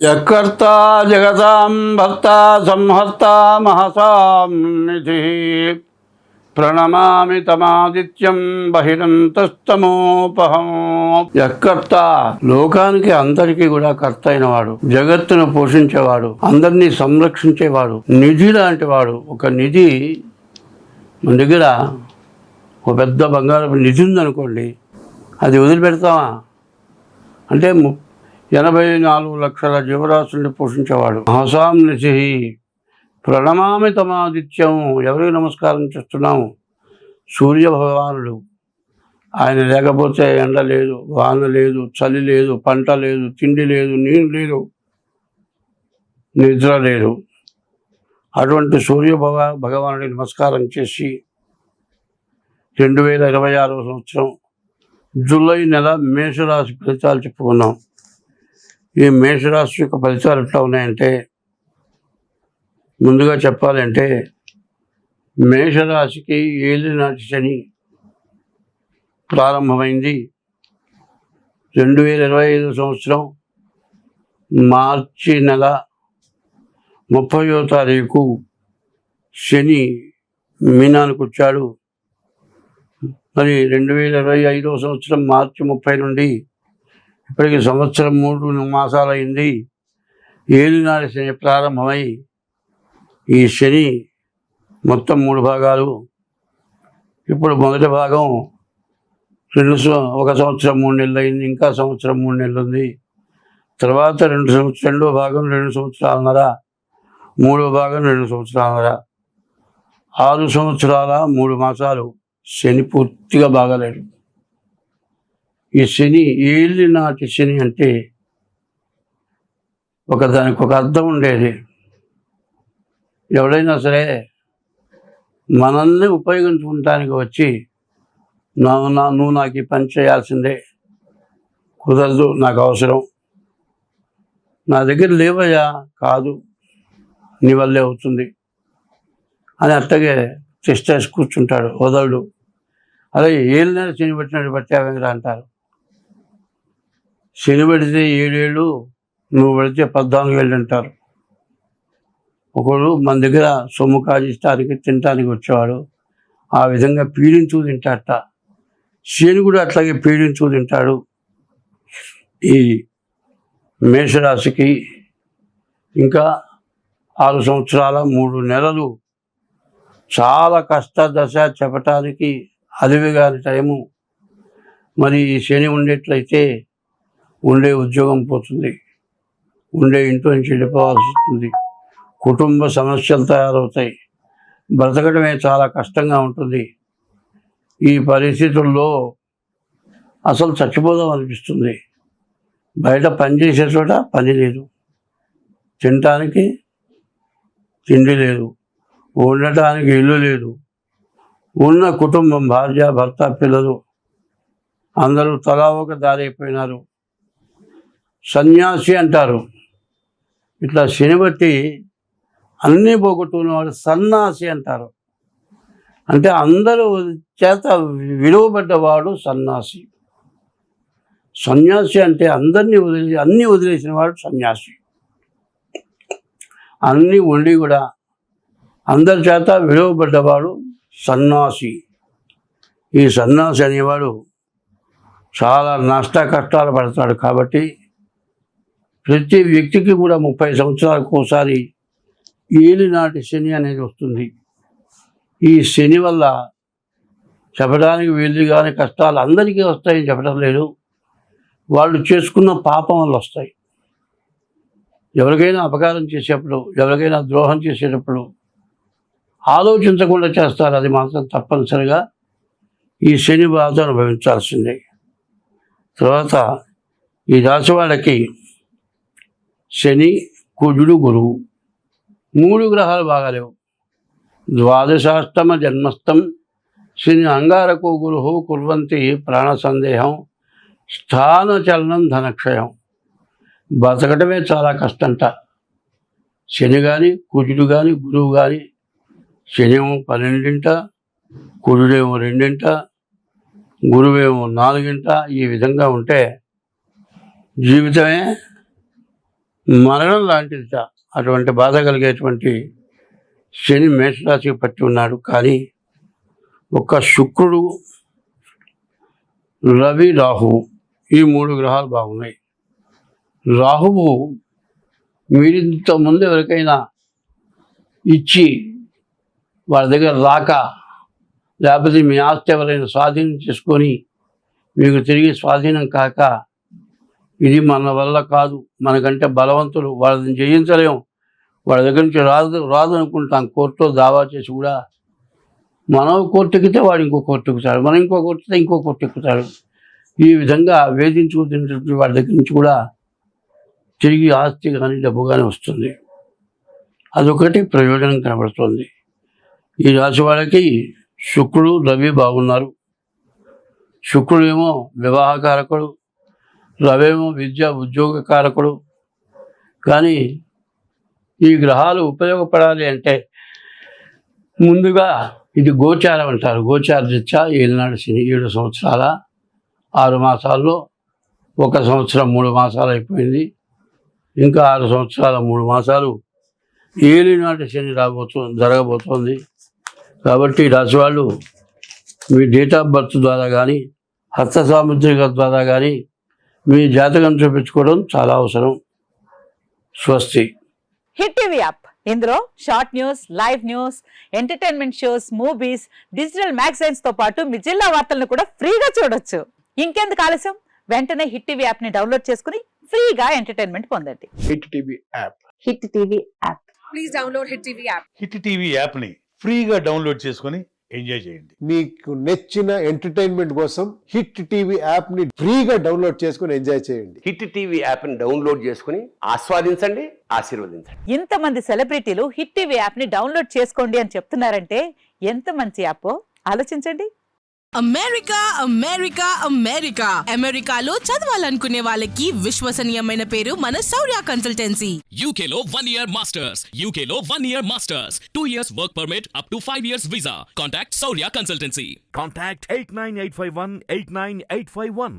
యకర్త జగతాం భర్త సంహర్త మహసాం నిధి ప్రణమామి తమాదిత్యం బహిరంతస్తమోపహం. యకర్త లోకానికి అందరికీ కూడా కర్త అయినవాడు, జగత్తును పోషించేవాడు, అందరినీ సంరక్షించేవాడు, నిధి లాంటి వాడు. ఒక నిధి మన దగ్గర ఒక పెద్ద బంగారపు నిధి ఉందనుకోండి, అది వదిలిపెడతామా? అంటే 84 లక్షల జీవరాశుల్ని పోషించేవాడు. మహసాం నిధి ప్రణమామి తమాదిత్యం. ఎవరికి నమస్కారం చేస్తున్నాము? సూర్య భగవానుడు. ఆయన లేకపోతే ఎండ లేదు, వాన లేదు, చలి లేదు, పంట లేదు, తిండి లేదు, నీరు లేదు, నిద్ర లేదు. అటువంటి సూర్య భగవానుడికి నమస్కారం చేసి 2026 సంవత్సరం జూలై నెల మేషరాశి ఫలితాలు చెప్పుకున్నాం. ఈ మేషరాశి యొక్క ఫలితాలు ఎట్లా ఉన్నాయంటే, ముందుగా చెప్పాలంటే మేషరాశికి ఏలినాటి శని ప్రారంభమైంది. 2025 సంవత్సరం మార్చి నెల 30వ తారీఖు శని మీనానికి వచ్చాడు. మరి 2025 సంవత్సరం మార్చి 30 నుండి ఇప్పటికి సంవత్సరం 3 మాసాలైంది. ఏలినాటి శని ప్రారంభమై ఈ శని మొత్తం 3 భాగాలు. ఇప్పుడు మొదటి భాగం 1 సంవత్సరం 3 నెలలు అయింది, ఇంకా సంవత్సరం 3 నెలలు ఉంది. తర్వాత రెండో భాగం 2 సంవత్సరాలన్నర, మూడో భాగం 2 సంవత్సరాలన్నర, 6 సంవత్సరాల 3 మాసాలు శని పూర్తిగా బాగాలేడు. ఈ శని ఏలినాటి శని అంటే దానికి ఒక అర్థం ఉండేది. ఎవడైనా సరే మనల్ని ఉపయోగించుకుంటానికి వచ్చి నువ్వు నాకు ఈ పని చేయాల్సిందే, కుదరదు, నాకు అవసరం, నా దగ్గర లేవయ్యా, కాదు నీ వల్లే అవుతుంది అని అట్టగే చేసి కూర్చుంటాడు, వదలడు. అలాగే ఏళ్ళైనా శని పెట్టినట్టు పట్టావేంద్ర అంటారు. శని పెడితే 7 ఏళ్ళు, నువ్వు పెడితే 14 ఏళ్ళు అంటారు. ఒకడు మన దగ్గర సొమ్ము కాజిస్తానికి తినటానికి వచ్చేవాడు, ఆ విధంగా పీడించు తింటాడట. శని కూడా అట్లాగే పీడించు తింటాడు. ఈ మేషరాశికి ఇంకా 6 సంవత్సరాల 3 నెలలు చాలా కష్టదశ, చెప్పటానికి అలివిగాని టైము. మరి ఈ శని ఉండేట్లయితే ఉండే ఉద్యోగం పోతుంది, ఉండే ఇంట్లో నుంచి వెళ్ళిపోవాల్సి వస్తుంది, కుటుంబ సమస్యలు తయారవుతాయి, బ్రతకడమే చాలా కష్టంగా ఉంటుంది. ఈ పరిస్థితుల్లో అసలు చచ్చిపోదాం అనిపిస్తుంది. బయట పని చేసే చోట పని లేదు, తినటానికి తిండి లేదు, ఉండటానికి ఇల్లు లేదు, ఉన్న కుటుంబం భార్య, భర్త, పిల్లలు అందరూ తలా ఒక దారి అయిపోయినారు. సన్యాసి అంటారు. ఇట్లా శని బట్టి అన్నీ పోగొట్టుకున్నవాడు సన్నాసి అంటారు. అంటే అందరూ చేత విలువబడ్డవాడు సన్యాసి. సన్యాసి అంటే అన్నీ వదిలేసిన వాడు సన్యాసి. అన్నీ ఉండి కూడా అందరి చేత విలువబడ్డవాడు సన్యాసి. ఈ సన్యాసి అనేవాడు చాలా నష్ట కష్టాలు పడతాడు. కాబట్టి ప్రతి వ్యక్తికి కూడా 30 సంవత్సరాలకు ఒకసారి ఏలినాటి శని అనేది వస్తుంది. ఈ శని వల్ల చెప్పడానికి వీళ్ళు కానీ కష్టాలు అందరికీ వస్తాయని చెప్పడం లేదు, వాళ్ళు చేసుకున్న పాపం వల్ల వస్తాయి. ఎవరికైనా అపకారం చేసేటప్పుడు, ఎవరికైనా ద్రోహం చేసేటప్పుడు ఆలోచించకుండా చేస్తారు. అది మాత్రం తప్పనిసరిగా ఈ శని బాధ అనుభవించాల్సిందే. తర్వాత ఈ రాశి వాళ్ళకి శని, కుజుడు, గురువు 3 గ్రహాలు బాగాలేవు. ద్వాదశాష్టమ జన్మస్థం శని అంగారకో గురు కుర్వంతి ప్రాణ సందేహం స్థానచలనం ధనక్షయం. బతకటమే చాలా కష్టంట. శని కానీ, కుజుడు కానీ, గురువు కానీ, శని 12, కుజుడేమో 2, గురువేమో 4. ఈ విధంగా ఉంటే జీవితమే మరణం లాంటిది. అటువంటి బాధ కలిగేటువంటి శని మేషరాశికి పట్టి ఉన్నాడు. కానీ ఒక్క శుక్రుడు, రవి, రాహువు ఈ 3 గ్రహాలు బాగున్నాయి. రాహువు మీరింత ముందు ఎవరికైనా ఇచ్చి వాళ్ళ దగ్గర రాక, లేకపోతే మీ ఆస్తి ఎవరైనా స్వాధీనం చేసుకొని మీకు తిరిగి స్వాధీనం కాక, ఇది మన వల్ల కాదు, మనకంటే బలవంతులు, వాళ్ళని జయించలేము, వాళ్ళ దగ్గర నుంచి రాదు అనుకుంటాం, కోర్టులో దావా చేసి కూడా మనం కోర్టు ఎక్కితే వాడు ఇంకో కోర్టు ఎక్కుతాడు, మనం ఇంకో కోర్టుతే ఇంకో కోర్టు ఎక్కుతాడు. ఈ విధంగా వేధించుకుంటున్నటువంటి వాళ్ళ దగ్గర నుంచి కూడా తిరిగి ఆస్తి కానీ డబ్బు కానీ వస్తుంది. అదొకటి ప్రయోజనం కనబడుతుంది. ఈ రాశి వాళ్ళకి శుక్రుడు, రవి బాగున్నారు. శుక్రుడు ఏమో వివాహకారకుడు, రవేమో విద్య ఉద్యోగకారకుడు. కానీ ఈ గ్రహాలు ఉపయోగపడాలి అంటే ముందుగా ఇది గోచారం అంటారు. గోచార రీత్యా ఏలినాడు శని 7 సంవత్సరాల 6 మాసాల్లో 1 సంవత్సరం 3 మాసాలు అయిపోయింది. ఇంకా 6 సంవత్సరాల 3 మాసాలు ఏలినాటి శని జరగబోతోంది. కాబట్టి రాశి వాళ్ళు మీ డేట్ ఆఫ్ బర్త్ ద్వారా కానీ హస్త సాముద్రిక ద్వారా కానీ మీ జాతకం చూపించుకోవడం చాలా అవసరం. స్వస్తి. హిట్ టీవీ యాప్, ఇందులో short news, live news, entertainment shows, movies, digital magazines తో పాటు మీ జిల్లా వార్తలను కూడా ఫ్రీగా చూడొచ్చు. ఇంకెందుకు ఆలస్యం, వెంటనే హిట్ టీవీ యాప్ ని డౌన్లోడ్ చేసుకుని ఫ్రీగా ఎంటర్టైన్మెంట్ పొందండి. Hit TV app. Hit TV app. Please download Hit TV app. Hit TV యాప్ని ఫ్రీగా డౌన్లోడ్ చేసుకొని ఎంజాయ్ చేయండి. మీకు నచ్చిన ఎంటర్టైన్మెంట్ కోసం హిట్ టీవీ యాప్ ని ఫ్రీగా డౌన్లోడ్ చేసుకుని ఎంజాయ్ చేయండి. హిట్ టీవీ యాప్ని డౌన్లోడ్ చేసుకుని ఆస్వాదించండి, ఆశీర్వదించండి. ఇంతమంది సెలబ్రిటీలు హిట్ టీవీ యాప్ ని డౌన్లోడ్ చేసుకోండి అని చెప్తున్నారంటే ఎంత మంచి యాప్ ఆలోచించండి. అమెరికా అమెరికా అమెరికా అమెరికాలో చదవాలనుకునే వాళ్ళకి విశ్వసనీయమైన పేరు మన శౌర్య కన్సల్టెన్సీ. UK లో 1 year masters, UK లో 1 year masters, 2 years work permit up to 5 years visa. Contact Saurya Consultancy. Contact 89851 89851.